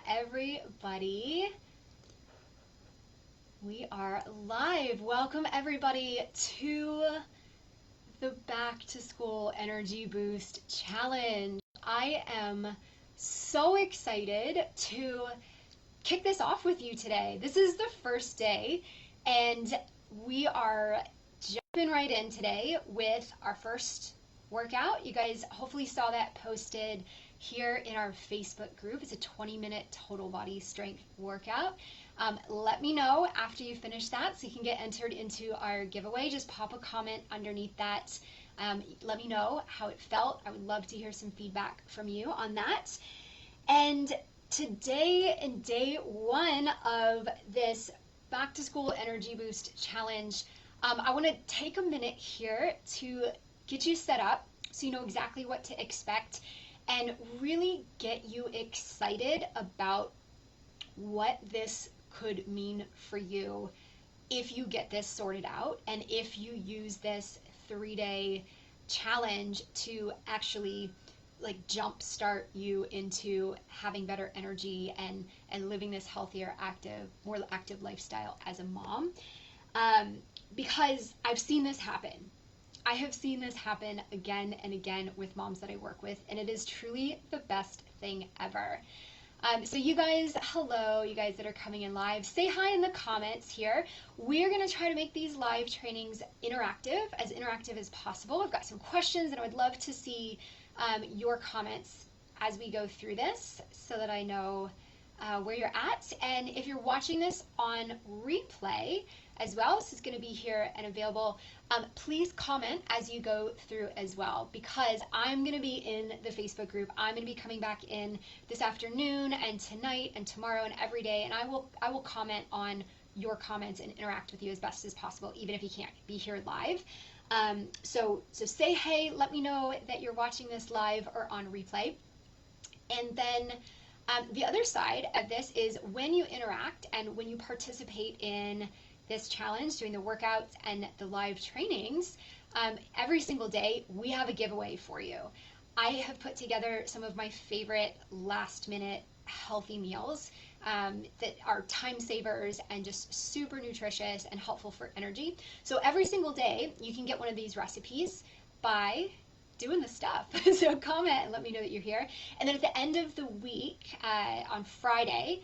everybody. We are live. Welcome everybody to the Back to School Energy Boost Challenge. I am so excited to kick this off with you today. This is the first day and we are jumping right in today with our first workout. You guys hopefully saw that posted here in our Facebook group. It's a 20-minute total body strength workout. Let me know after you finish that so you can get entered into our giveaway. Just pop a comment underneath that. Let me know how it felt. I would love to hear some feedback from you on that. And today, in day one of this Back to School Energy Boost Challenge, I want to take a minute here to get you set up so you know exactly what to expect and really get you excited about what this could mean for you if you get this sorted out and if you use this 3-day challenge to actually like jumpstart you into having better energy and living this healthier, more active lifestyle as a mom. Because I've seen this happen. I have seen this happen again and again with moms that I work with, and it is truly the best thing ever. So you guys, hello, you guys that are coming in live, say hi in the comments here. We're going to try to make these live trainings interactive as possible. I've got some questions and I would love to see your comments as we go through this so that I know where you're at. And if you're watching this on replay as well, this is going to be here and available, please comment as you go through as well, because I'm going to be in the Facebook group. I'm going to be coming back in this afternoon and tonight and tomorrow and every day, and I will comment on your comments and interact with you as best as possible, even if you can't be here live. So say hey, let me know that you're watching this live or on replay. And then the other side of this is when you interact and when you participate in this challenge, doing the workouts and the live trainings, every single day we have a giveaway for you. I have put together some of my favorite last minute healthy meals that are time savers and just super nutritious and helpful for energy. So every single day you can get one of these recipes by doing the stuff. So comment and let me know that you're here. And then at the end of the week, on Friday,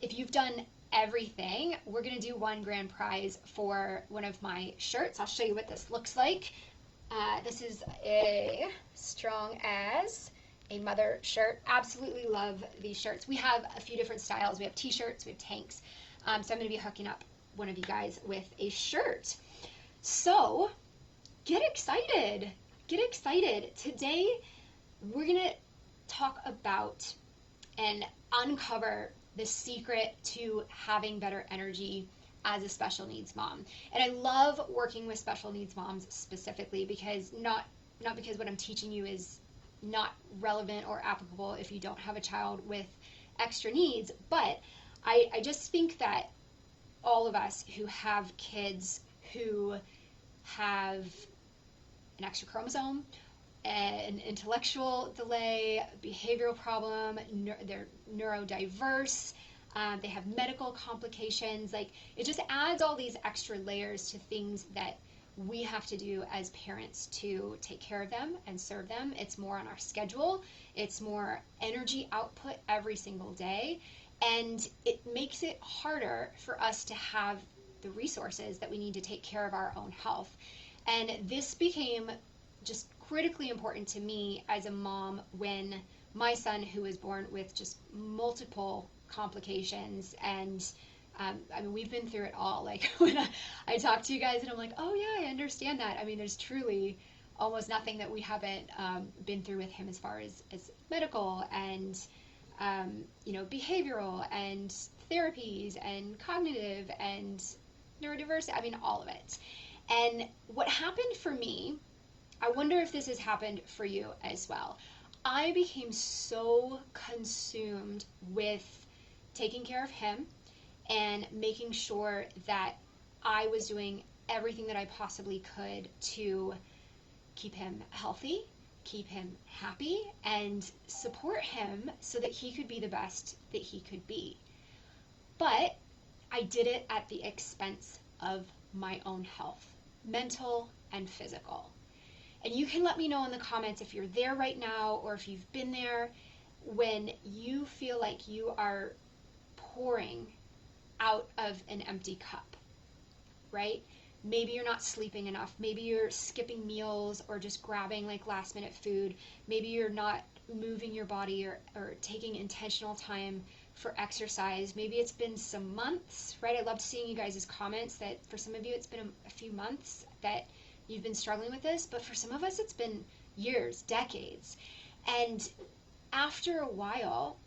if you've done everything, we're going to do one grand prize for one of my shirts. I'll show you what this looks like. This is a Strong As a Mother shirt. Absolutely love these shirts. We have a few different styles. We have t-shirts, we have tanks. So I'm going to be hooking up one of you guys with a shirt. So get excited. Get excited. Today, we're going to talk about and uncover the secret to having better energy as a special needs mom. And I love working with special needs moms specifically because not because what I'm teaching you is not relevant or applicable if you don't have a child with extra needs, but I just think that all of us who have kids who have an extra chromosome, an intellectual delay, behavioral problem, they're neurodiverse, they have medical complications, like it just adds all these extra layers to things that we have to do as parents to take care of them and serve them. It's more on our schedule, it's more energy output every single day, and it makes it harder for us to have the resources that we need to take care of our own health. And this became just critically important to me as a mom when my son, who was born with just multiple complications, and I mean, we've been through it all. Like when I talk to you guys and I'm like, oh yeah, I understand that. I mean, there's truly almost nothing that we haven't been through with him as far as medical and behavioral and therapies and cognitive and neurodiversity. I mean, all of it. And what happened for me, I wonder if this has happened for you as well. I became so consumed with taking care of him and making sure that I was doing everything that I possibly could to keep him healthy, keep him happy and support him so that he could be the best that he could be. But I did it at the expense of my own health, mental and physical. And you can let me know in the comments if you're there right now or if you've been there, when you feel like you are pouring out of an empty cup, right? Maybe you're not sleeping enough. Maybe you're skipping meals or just grabbing like last minute food. Maybe you're not moving your body or taking intentional time for exercise. Maybe it's been some months, right? I loved seeing you guys' comments that for some of you it's been a few months that you've been struggling with this, but for some of us it's been years, decades. And after a while,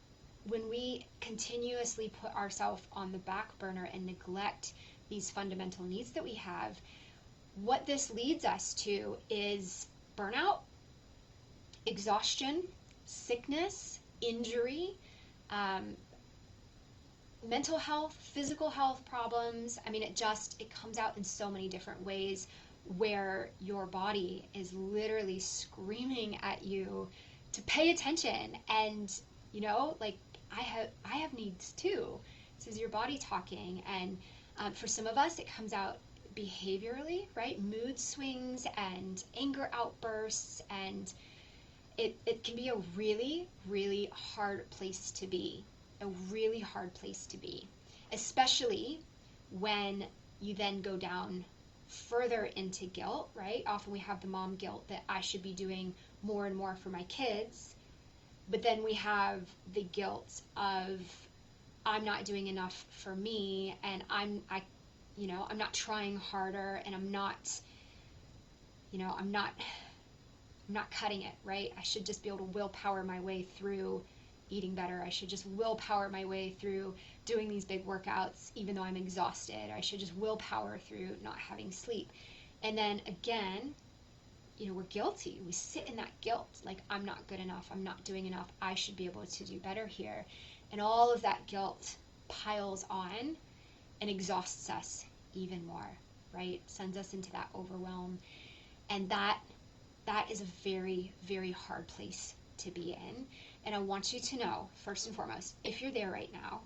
when we continuously put ourselves on the back burner and neglect these fundamental needs that we have, what this leads us to is burnout, exhaustion, sickness, injury, mental health, physical health problems. I mean, it comes out in so many different ways where your body is literally screaming at you to pay attention. And, you know, like I have needs too. This is your body talking. And for some of us, it comes out behaviorally, right? Mood swings and anger outbursts. And it can be a really, really hard place to be. A really hard place to be, especially when you then go down further into guilt, right? Often we have the mom guilt that I should be doing more and more for my kids, but then we have the guilt of I'm not doing enough for me, and I'm not trying harder, and I'm not cutting it, right? I should just be able to willpower my way through eating better. I should just willpower my way through doing these big workouts even though I'm exhausted. I should just willpower through not having sleep. And then again, we're guilty. We sit in that guilt, like I'm not good enough, I'm not doing enough, I should be able to do better here. And all of that guilt piles on and exhausts us even more, right? Sends us into that overwhelm. And that is a very, very hard place to be in. And I want you to know, first and foremost, if you're there right now,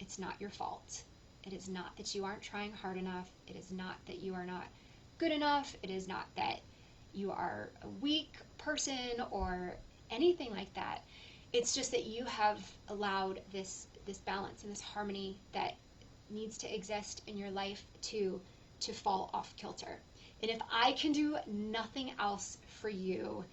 it's not your fault. It is not that you aren't trying hard enough. It is not that you are not good enough. It is not that you are a weak person or anything like that. It's just that you have allowed this balance and this harmony that needs to exist in your life to fall off kilter. And if I can do nothing else for you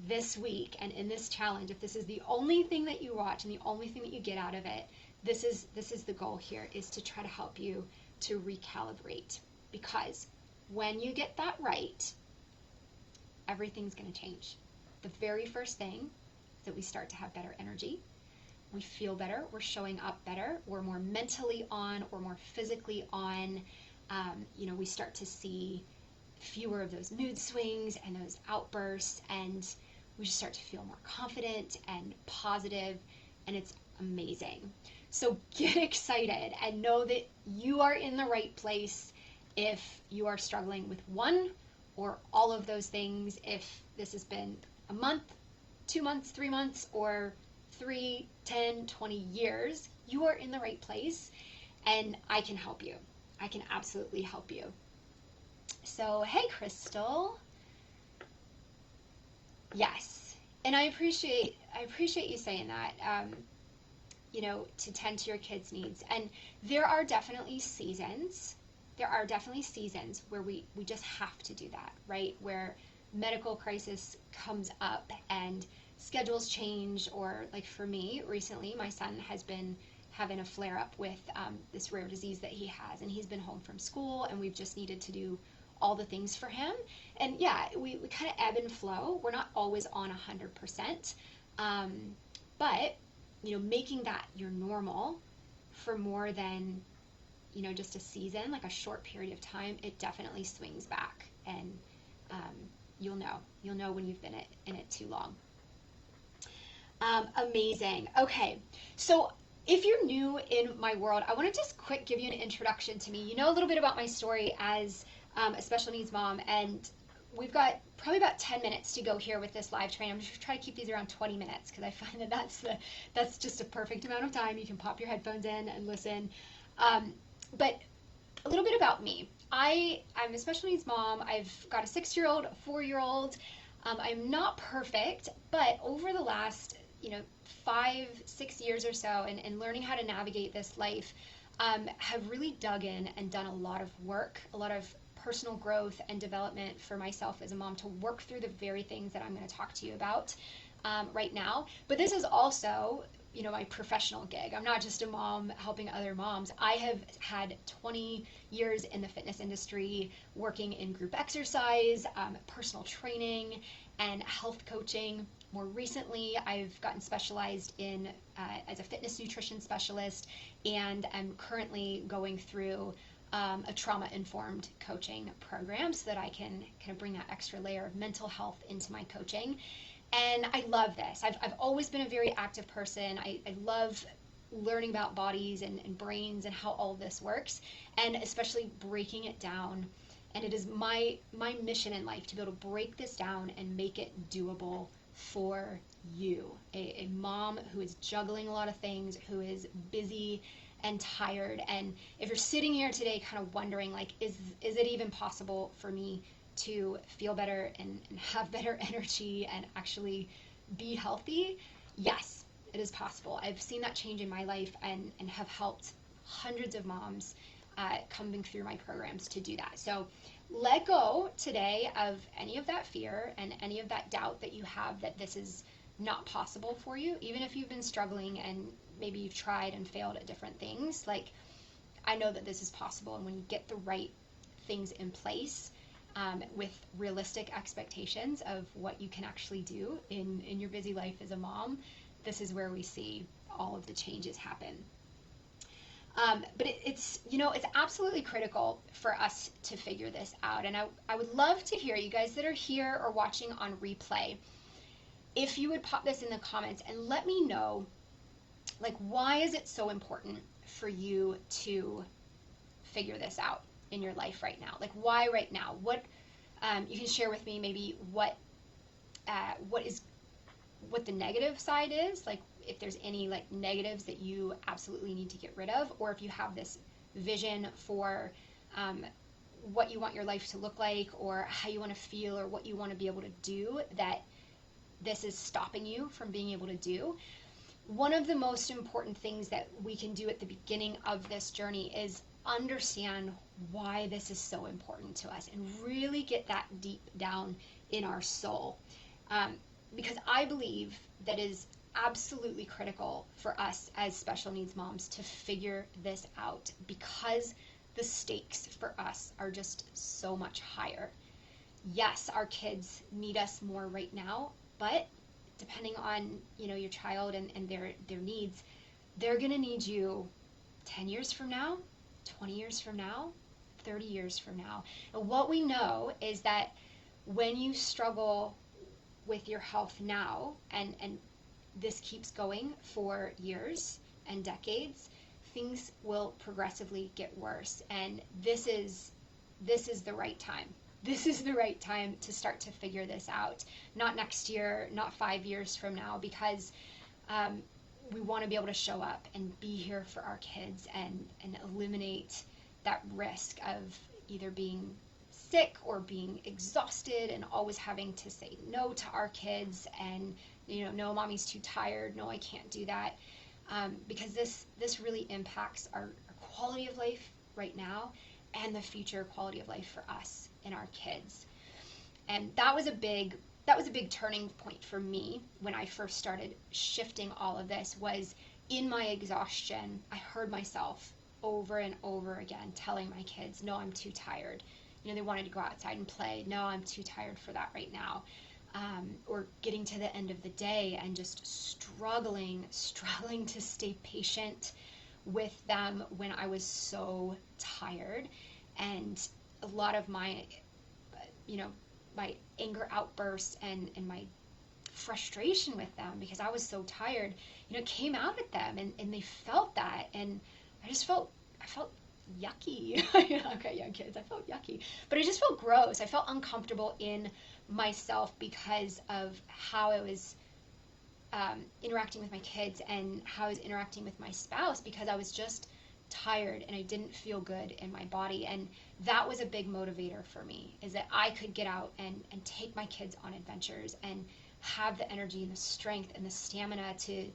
this week and in this challenge, if this is the only thing that you watch and the only thing that you get out of it, this is the goal here, is to try to help you to recalibrate. Because when you get that right, everything's going to change. The very first thing is that we start to have better energy. We feel better. We're showing up better. We're more mentally on. We're more physically on. We start to see fewer of those mood swings and those outbursts, and we just start to feel more confident and positive, and it's amazing. So get excited and know that you are in the right place if you are struggling with one or all of those things. If this has been a month, 2 months, 3 months, or 3, 10, 20 years, you are in the right place, and I can help you. I can absolutely help you. So, hey, Crystal. Yes, and I appreciate you saying that. To tend to your kids' needs, and there are definitely seasons. There are definitely seasons where we just have to do that, right? Where medical crisis comes up and schedules change, or like for me recently, my son has been having a flare up with this rare disease that he has, and he's been home from school, and we've just needed to do all the things for him. And yeah, we kind of ebb and flow. We're not always on 100%, but making that your normal for more than just a season, like a short period of time, it definitely swings back, and you'll know when you've been in it too long. Amazing. Okay, so if you're new in my world, I want to just quick give you an introduction to me. You know a little bit about my story as a special needs mom, and we've got probably about 10 minutes to go here with this live train. I'm just trying to keep these around 20 minutes because I find that that's just a perfect amount of time. You can pop your headphones in and listen. But a little bit about me. I'm a special needs mom. I've got a 6-year-old, a 4-year-old. I'm not perfect, but over the last 5-6 years or so, and learning how to navigate this life, have really dug in and done a lot of work, a lot of personal growth and development for myself as a mom to work through the very things that I'm going to talk to you about right now. But this is also, my professional gig. I'm not just a mom helping other moms. I have had 20 years in the fitness industry, working in group exercise, personal training, and health coaching. More recently, I've gotten specialized in as a fitness nutrition specialist, and I'm currently going through a trauma-informed coaching program so that I can kind of bring that extra layer of mental health into my coaching. And I love this. I've always been a very active person. I love learning about bodies and brains and how all of this works, and especially breaking it down. And it is my mission in life to be able to break this down and make it doable for you, a mom who is juggling a lot of things, who is busy and tired. And if you're sitting here today kind of wondering, like, is it even possible for me to feel better and have better energy and actually be healthy? Yes, it is possible. I've seen that change in my life and have helped hundreds of moms coming through my programs to do that. So let go today of any of that fear and any of that doubt that you have that this is not possible for you, even if you've been struggling and maybe you've tried and failed at different things. Like, I know that this is possible, and when you get the right things in place, with realistic expectations of what you can actually do in your busy life as a mom, this is where we see all of the changes happen. But it's absolutely critical for us to figure this out. And I would love to hear you guys that are here or watching on replay, if you would pop this in the comments and let me know, like, why is it so important for you to figure this out in your life right now? Like, why right now? What you can share with me maybe what the negative side is, like if there's any like negatives that you absolutely need to get rid of, or if you have this vision for what you want your life to look like, or how you want to feel, or what you want to be able to do that this is stopping you from being able to do. One of the most important things that we can do at the beginning of this journey is understand why this is so important to us and really get that deep down in our soul. Because I believe that is absolutely critical for us as special needs moms to figure this out, because the stakes for us are just so much higher. Yes, our kids need us more right now, but depending on your child and their needs, they're gonna need you 10 years from now, 20 years from now, 30 years from now. And what we know is that when you struggle with your health now, and this keeps going for years and decades, things will progressively get worse. And this is the right time. This is the right time to start to figure this out. Not next year, not 5 years from now, because we want to be able to show up and be here for our kids and eliminate that risk of either being sick or being exhausted and always having to say no to our kids, and no, mommy's too tired, no, I can't do that, because this really impacts our quality of life right now and the future quality of life for us and our kids. And that was a big turning point for me when I first started shifting all of this. Was in my exhaustion, I heard myself over and over again telling my kids, no, I'm too tired. They wanted to go outside and play. No, I'm too tired for that right now. Or getting to the end of the day and just struggling to stay patient with them when I was so tired. And a lot of my, my anger outbursts and my frustration with them, because I was so tired, came out at them, and they felt that. And I felt yucky. Okay, young kids, I felt yucky. But I just felt gross. I felt uncomfortable in myself because of how I was interacting with my kids and how I was interacting with my spouse, because I was just tired and I didn't feel good in my body. And that was a big motivator for me, is that I could get out and take my kids on adventures and have the energy and the strength and the stamina to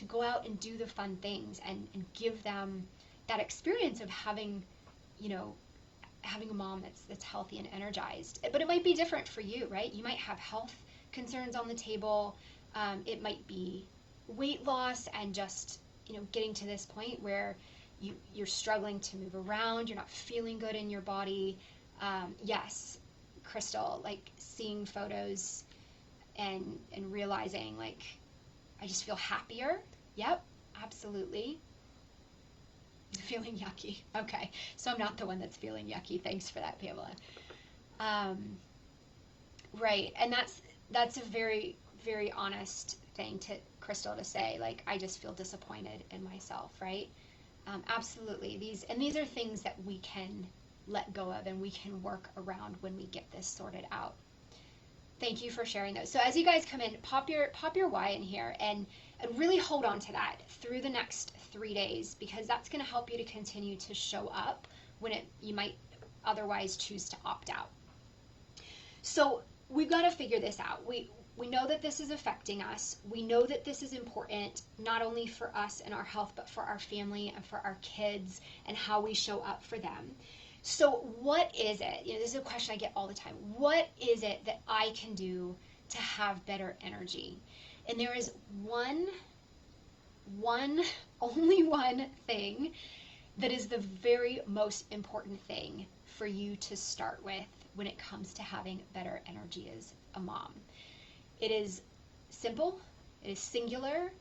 go out and do the fun things and give them that experience of having, you know, having a mom that's healthy and energized. But it might be different for you, right? You might have health concerns on the table. It might be weight loss and just, you know, getting to this point where you're struggling to move around, you're not feeling good in your body. Yes, Crystal, like seeing photos and realizing like I just feel happier. Yep, absolutely. Feeling yucky. Okay, so I'm not the one that's feeling yucky. Thanks for that, Pamela. Right, and that's a very, very honest thing to Crystal to say. Like, I just feel disappointed in myself, right? Absolutely. These are things that we can let go of and we can work around when we get this sorted out. Thank you for sharing those. So as you guys come in, pop your why in here and really hold on to that through the next 3 days, because that's going to help you to continue to show up when you might otherwise choose to opt out. So we've got to figure this out. We know that this is affecting us. We know that this is important, not only for us and our health, but for our family and for our kids and how we show up for them. So what is it? You know, this is a question I get all the time. What is it that I can do to have better energy? And there is only one thing that is the very most important thing for you to start with when it comes to having better energy as a mom. It is simple, it is singular,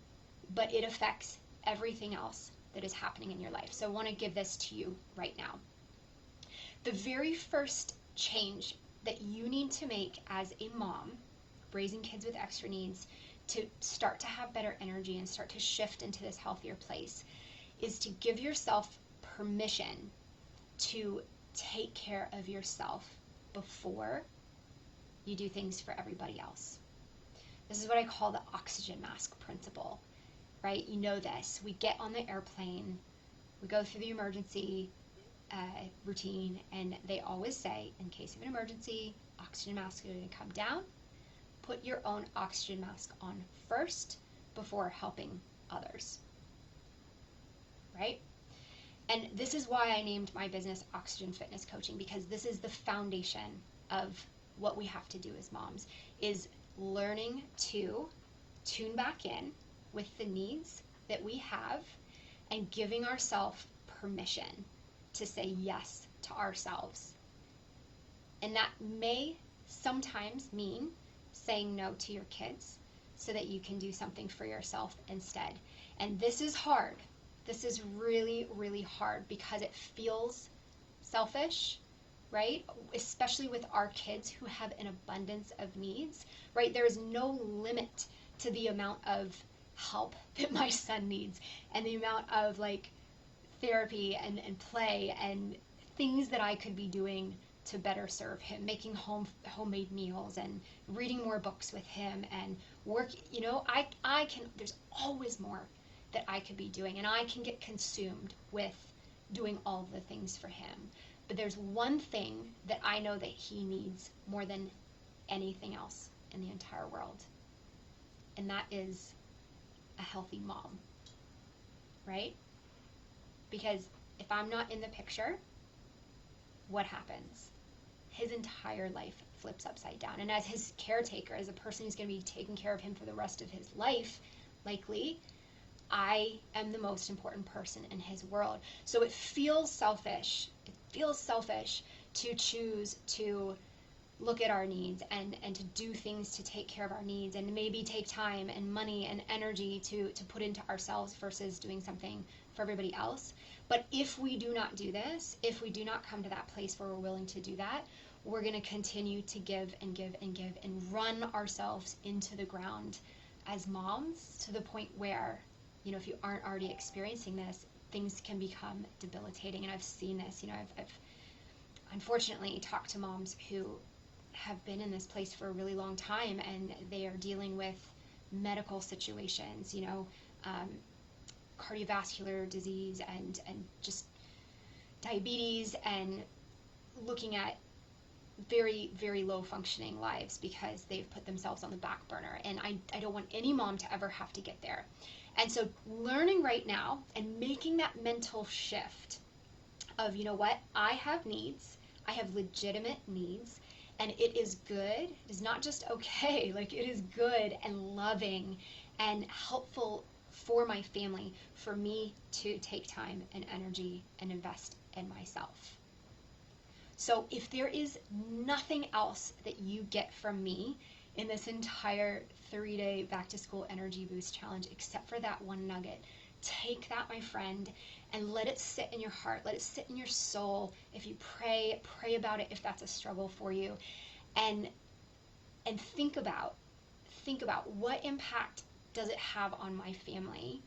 but it affects everything else that is happening in your life. So I want to give this to you right now. The very first change that you need to make as a mom, raising kids with extra needs, to start to have better energy and start to shift into this healthier place, is to give yourself permission to take care of yourself before you do things for everybody else. This is what I call the oxygen mask principle, right? You know this. We get on the airplane, we go through the emergency routine, and they always say, in case of an emergency, oxygen masks are going to come down. Put your own oxygen mask on first before helping others, right? And this is why I named my business Oxygen Fitness Coaching, because this is the foundation of what we have to do as moms, is learning to tune back in with the needs that we have and giving ourselves permission to say yes to ourselves. And that may sometimes mean saying no to your kids so that you can do something for yourself instead. And this is hard. This is really, really hard because it feels selfish, right? Especially with our kids who have an abundance of needs, right? There is no limit to the amount of help that my son needs and the amount of like therapy and play and things that I could be doing to better serve him, making homemade meals and reading more books with him and work, you know, I can, there's always more that I could be doing, and I can get consumed with doing all the things for him. But there's one thing that I know that he needs more than anything else in the entire world, and that is a healthy mom, right? Because if I'm not in the picture, what happens? His entire life flips upside down. And as his caretaker, as a person who's going to be taking care of him for the rest of his life, likely, I am the most important person in his world. So it feels selfish. It feels selfish to choose to look at our needs and to do things to take care of our needs and maybe take time and money and energy to put into ourselves versus doing something for everybody else. But if we do not do this, if we do not come to that place where we're willing to do that, we're going to continue to give and give and give and run ourselves into the ground as moms to the point where, you know, if you aren't already experiencing this, things can become debilitating. And I've seen this, I've unfortunately talked to moms who have been in this place for a really long time, and they are dealing with medical situations, cardiovascular disease and just diabetes, and looking at very, very low functioning lives because they've put themselves on the back burner. And I don't want any mom to ever have to get there. And so learning right now and making that mental shift of, you know what, I have needs, I have legitimate needs, and it is good. It is not just okay, like it is good and loving and helpful for my family for me to take time and energy and invest in myself. So if there is nothing else that you get from me in this entire 3-day back to school energy boost challenge, except for that one nugget, take that, my friend, and let it sit in your heart, let it sit in your soul. If you pray about it if that's a struggle for you, and think about what impact does it have on my family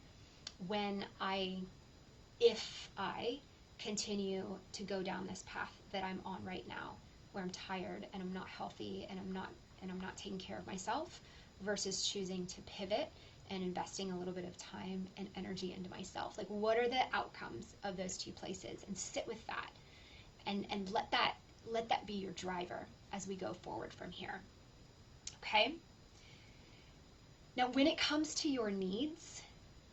if I continue to go down this path that I'm on right now, where I'm tired and I'm not healthy and I'm not taking care of myself, versus choosing to pivot and investing a little bit of time and energy into myself. Like, what are the outcomes of those two places? And sit with that and let that be your driver as we go forward from here. Okay? Now, when it comes to your needs,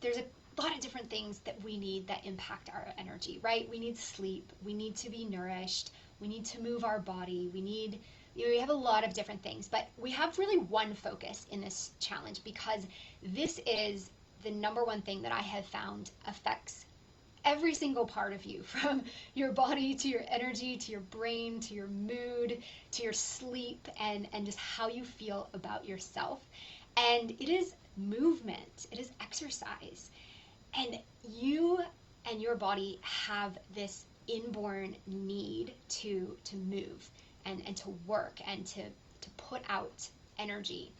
there's a lot of different things that we need that impact our energy, right? We need sleep, we need to be nourished, we need to move our body, we have a lot of different things, but we have really one focus in this challenge, because this is the number one thing that I have found affects every single part of you, from your body to your energy to your brain to your mood to your sleep, and just how you feel about yourself. And it is movement, it is exercise. And you and your body have this inborn need to move and to work and to put out energy.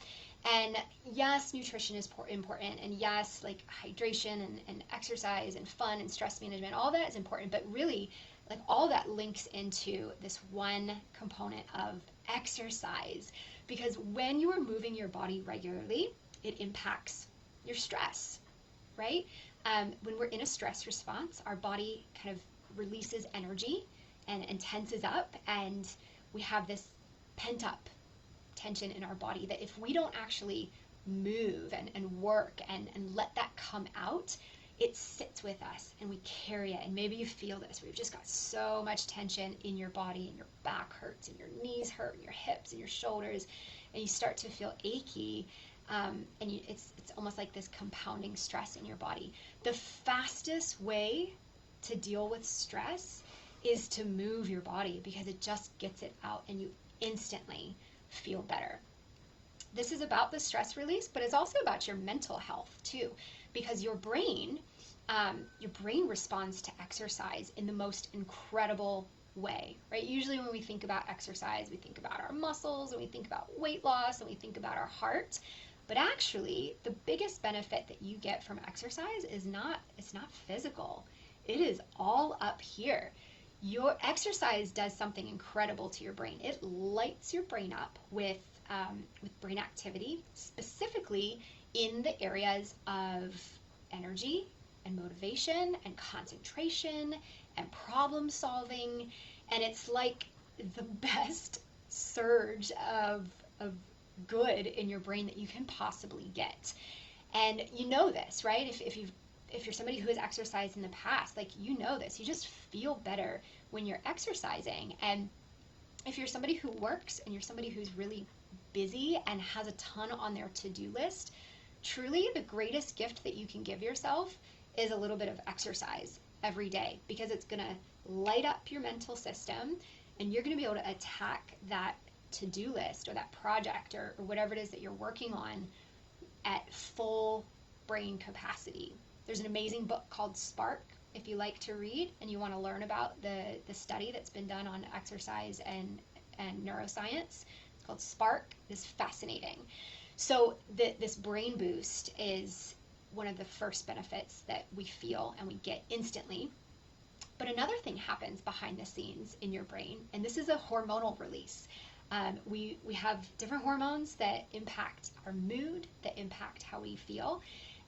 And yes, nutrition is important, and yes, like hydration and exercise and fun and stress management, all that is important, but really, like, all that links into this one component of exercise, because when you are moving your body regularly, it impacts your stress, right? When we're in a stress response, our body kind of releases energy and tenses up, and we have this pent up tension in our body that if we don't actually move and work and let that come out, it sits with us and we carry it. And maybe you feel this, we've just got so much tension in your body, and your back hurts and your knees hurt and your hips and your shoulders, and you start to feel achy. It's almost like this compounding stress in your body. The fastest way to deal with stress is to move your body, because it just gets it out and you instantly feel better. This is about the stress release, but it's also about your mental health too, because your brain responds to exercise in the most incredible way, right? Usually when we think about exercise, we think about our muscles, and we think about weight loss, and we think about our heart. But actually, the biggest benefit that you get from exercise it's not physical. It is all up here. Your exercise does something incredible to your brain. It lights your brain up with brain activity, specifically in the areas of energy and motivation and concentration and problem solving. And it's like the best surge of good in your brain that you can possibly get. And you know this, right? If you're somebody who has exercised in the past, like, you know this, you just feel better when you're exercising. And if you're somebody who works and you're somebody who's really busy and has a ton on their to-do list, truly the greatest gift that you can give yourself is a little bit of exercise every day, because it's going to light up your mental system, and you're going to be able to attack that to-do list or that project or whatever it is that you're working on at full brain capacity. There's an amazing book called Spark, if you like to read and you want to learn about the study that's been done on exercise and neuroscience. It's called Spark. It's fascinating. So this brain boost is one of the first benefits that we feel and we get instantly. But another thing happens behind the scenes in your brain, and this is a hormonal release. We have different hormones that impact our mood, that impact how we feel.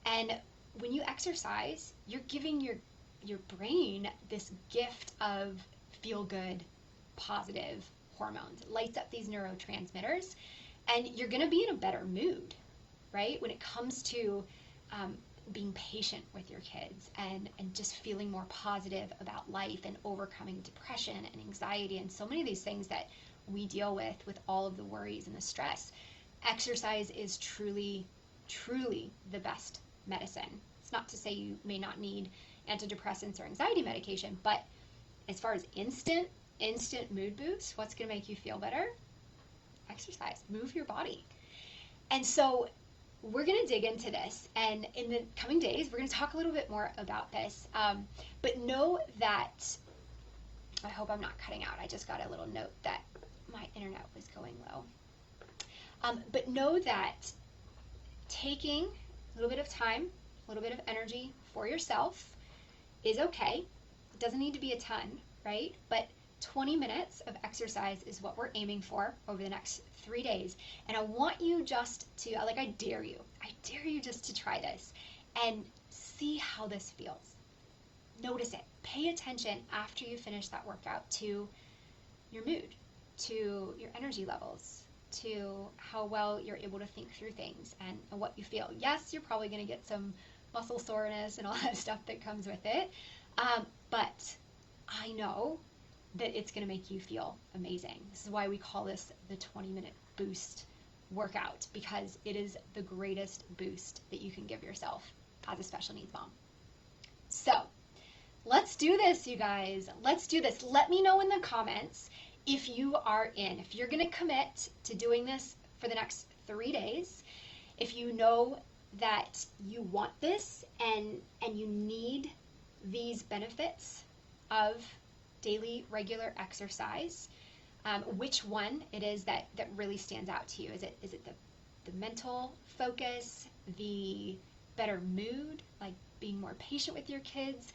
And when you exercise, you're giving your brain this gift of feel-good, positive hormones. It lights up these neurotransmitters, and you're going to be in a better mood, right? When it comes to being patient with your kids and just feeling more positive about life and overcoming depression and anxiety and so many of these things that we deal with all of the worries and the stress. Exercise is truly, truly the best medicine. It's not to say you may not need antidepressants or anxiety medication, but as far as instant mood boost, what's going to make you feel better? Exercise, move your body. And so we're going to dig into this, and in the coming days, we're going to talk a little bit more about this. But know that, I hope I'm not cutting out. I just got a little note that my internet was going low. But know that taking a little bit of time, a little bit of energy for yourself is okay. It doesn't need to be a ton, right? But 20 minutes of exercise is what we're aiming for over the next 3 days. And I want you just to, I dare you just to try this and see how this feels. Notice it. Pay attention after you finish that workout to your mood, to your energy levels, to how well you're able to think through things and what you feel. Yes, you're probably going to get some muscle soreness and all that stuff that comes with it. But I know that it's going to make you feel amazing. This is why we call this the 20-minute boost workout, because it is the greatest boost that you can give yourself as a special needs mom. So let's do this, you guys. Let's do this. Let me know in the comments if you are in, if you're going to commit to doing this for the next 3 days, if you know that you want this and you need these benefits of daily regular exercise, which one it is that really stands out to you. Is it the mental focus, the better mood, like being more patient with your kids?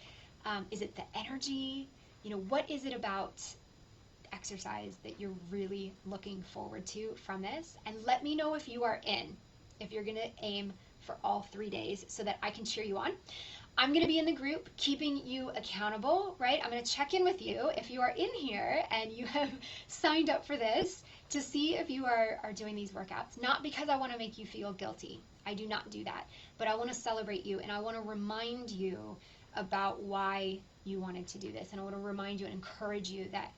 Is it the energy? What is it about exercise that you're really looking forward to from this? And let me know if you are in, if you're going to aim for all 3 days so that I can cheer you on. I'm going to be in the group keeping you accountable, right? I'm going to check in with you if you are in here and you have signed up for this to see if you are doing these workouts. Not because I want to make you feel guilty. I do not do that. But I want to celebrate you, and I want to remind you about why you wanted to do this. And I want to remind you and encourage you that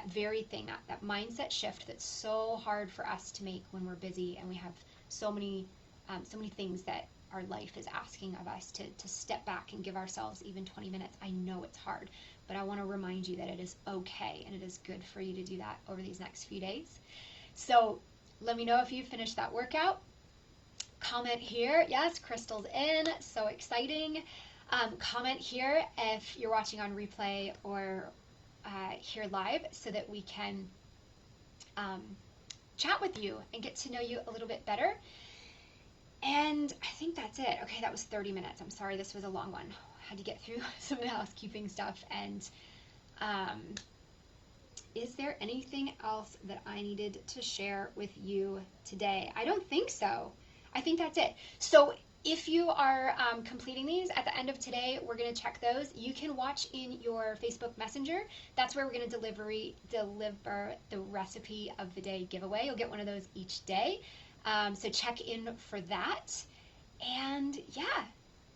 very thing, that mindset shift that's so hard for us to make when we're busy and we have so many things that our life is asking of us to step back and give ourselves even 20 minutes. I know it's hard, but I want to remind you that it is okay and it is good for you to do that over these next few days. So let me know if you finished that workout. Comment here. Yes, Crystal's in. So exciting. Comment here if you're watching on replay or here live so that we can chat with you and get to know you a little bit better. And I think that's it. Okay, that was 30 minutes. I'm sorry, this was a long one. I had to get through some of the housekeeping stuff. And is there anything else that I needed to share with you today? I don't think so. I think that's it. So if you are completing these at the end of today, we're going to check those. You can watch in your Facebook Messenger. That's where we're going to deliver the recipe of the day giveaway. You'll get one of those each day. So check in for that. And yeah,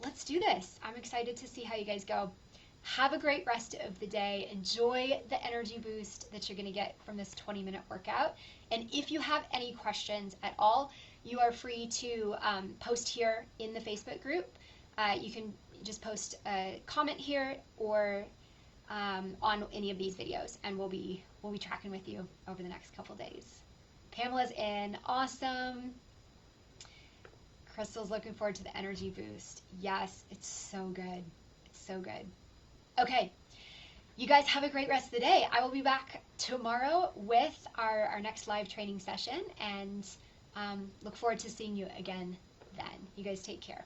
let's do this. I'm excited to see how you guys go. Have a great rest of the day. Enjoy the energy boost that you're going to get from this 20-minute workout. And if you have any questions at all, you are free to post here in the Facebook group. You can just post a comment here or on any of these videos, and we'll be tracking with you over the next couple days. Pamela's in. Awesome. Crystal's looking forward to the energy boost. Yes, it's so good. It's so good. Okay, you guys have a great rest of the day. I will be back tomorrow with our next live training session, and look forward to seeing you again then. You guys take care.